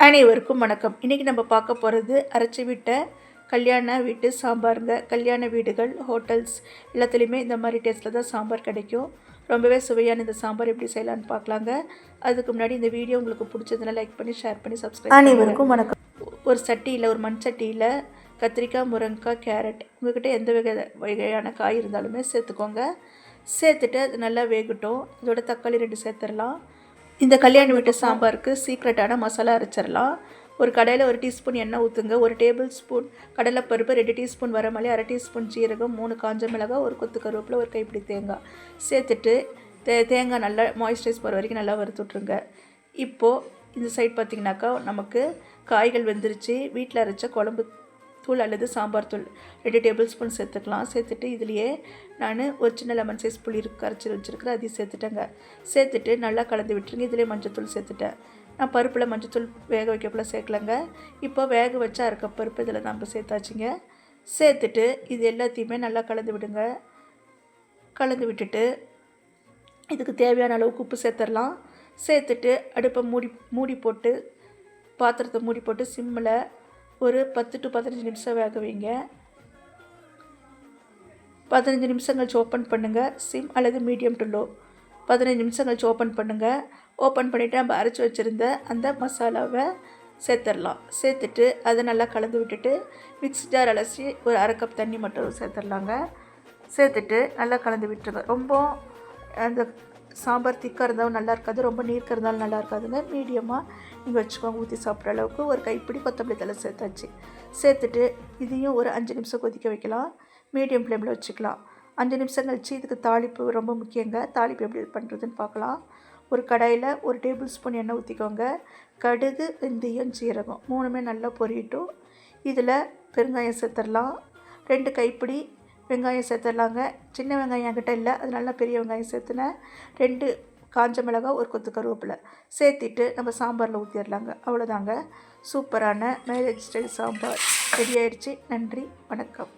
அனைவருக்கும் வணக்கம். இன்றைக்கி நம்ம பார்க்க போகிறது அரைச்சி விட்ட கல்யாண வீட்டு சாம்பாருங்க. கல்யாண வீடுகள், ஹோட்டல்ஸ் எல்லாத்துலேயுமே இந்த மாதிரி டேஸ்ட்டில் தான் சாம்பார் கிடைக்கும். ரொம்பவே சுவையான இந்த சாம்பார் எப்படி செய்யலான்னு பார்க்கலாங்க. அதுக்கு முன்னாடி இந்த வீடியோ உங்களுக்கு பிடிச்சதுன்னா லைக் பண்ணி, ஷேர் பண்ணி, சப்ஸ்கிரைப். அனைவருக்கும் வணக்கம். ஒரு சட்டியில், ஒரு மண் சட்டியில் கத்திரிக்காய், முருங்கைக்காய், கேரட், உங்கள்கிட்ட எந்த வகையான காய் இருந்தாலுமே சேர்த்துக்கோங்க. சேர்த்துட்டு அது நல்லா வேகட்டும். இதோட தக்காளி 2 சேர்த்துடலாம். இந்த கல்யாண வீட்டு சாம்பாருக்கு சீக்ரெட்டான மசாலா அரைச்சிடலாம். ஒரு கடையில் 1 டீஸ்பூன் எண்ணெய் ஊற்றுங்க. 1 டேபிள் ஸ்பூன் கடலைப்பருப்பு, 2 டீஸ்பூன் வரமல்லி, 1/2 டீஸ்பூன் ஜீரகம், 3 காஞ்ச மிளகாய், 1 கொத்து கருவேப்பிலை, 1 கைப்பிடி தேங்காய் சேர்த்துட்டு தேங்காய் நல்லா மாய்ஸ்சரைஸ் போகிற வரைக்கும் நல்லா வறுத்து விட்ருங்க. இப்போது இந்த சைட் பார்த்திங்கனாக்கா நமக்கு காய்கள் வெந்துருச்சு. வீட்டில் அரைச்ச குழம்பு தூள் அல்லது சாம்பார் தூள் 2 டேபிள் ஸ்பூன் சேர்த்துக்கலாம். சேர்த்துட்டு இதுலேயே நான் ஒரு சின்ன லெமன் சைஸ் புளி கரைச்சி வச்சுருக்கிறேன், அதையும் சேர்த்துட்டேங்க. சேர்த்துட்டு நல்லா கலந்து விட்டுருங்க. இதிலே மஞ்சத்தூள் சேர்த்துட்டேன். நான் பருப்பில் மஞ்சத்தூள் வேக வைக்கப்பல சேர்க்கலைங்க. இப்போ வேக வச்சா இருக்க பருப்பு இதில் நம்ம சேர்த்தாச்சுங்க. சேர்த்துட்டு இது எல்லாத்தையுமே நல்லா கலந்து விடுங்க. கலந்து விட்டுட்டு இதுக்கு தேவையான அளவுக்கு உப்பு சேர்த்துடலாம். சேர்த்துட்டு அடுப்பை மூடி போட்டு பாத்திரத்தை மூடி போட்டு சிம்மில் ஒரு 10 to 15 நிமிஷம் வேக வைங்க. 15 நிமிஷம் கழிச்சு ஓப்பன் பண்ணுங்கள். சிம் அல்லது மீடியம் டு லோ. 15 நிமிஷம் கழிச்சு ஓப்பன் பண்ணுங்கள். ஓப்பன் பண்ணிவிட்டு நம்ம அரைச்சி வச்சுருந்த அந்த மசாலாவை சேர்த்துடலாம். சேர்த்துட்டு அதை நல்லா கலந்து விட்டுட்டு மிக்ஸி ஜார் அலசி ஒரு 1/2 கப் தண்ணி மட்டும் சேர்த்துடலாங்க. சேர்த்துட்டு நல்லா கலந்து விட்டுருங்க. ரொம்ப அந்த சாம்பார் திக்காக இருந்தாலும் நல்லா இருக்காது, ரொம்ப நீர்க்க இருந்தாலும் நல்லா இருக்காதுங்க. மீடியமாக நீங்கள் வச்சுக்கோங்க. ஊற்றி சாப்பிட்ற அளவுக்கு ஒரு கைப்பிடி கொத்தமல்லி தழை சேர்த்தாச்சு. சேர்த்துட்டு இதையும் ஒரு 5 நிமிஷம் கொதிக்க வைக்கலாம். மீடியம் ஃப்ளேமில் வச்சுக்கலாம். 5 நிமிஷம் கழிச்சு இதுக்கு தாளிப்பு ரொம்ப முக்கியங்க. தாளிப்பு எப்படி பண்ணுறதுன்னு பார்க்கலாம். ஒரு கடாயில் 1 டேபிள் ஸ்பூன் எண்ணெய் ஊற்றிக்கோங்க. கடுகு, வெந்தயம், ஜீரகம் 3மே நல்லா பொரியட்டும். இதில் பெருங்காயம் சேர்த்துடலாம். 2 கைப்பிடி வெங்காயம் சேர்த்துடலாங்க. சின்ன வெங்காயம் என்கிட்ட இல்லை, அதனால பெரிய வெங்காயம் சேர்த்துனேன். 2 காஞ்ச மிளகாய், 1 கொத்து கருவேப்பிலை சேர்த்துட்டு நம்ம சாம்பாரில் ஊற்றிடலாங்க. அவ்வளோதாங்க, சூப்பரான மேரேஜ் ஸ்டைல் சாம்பார் ரெடி ஆயிடுச்சு. நன்றி, வணக்கம்.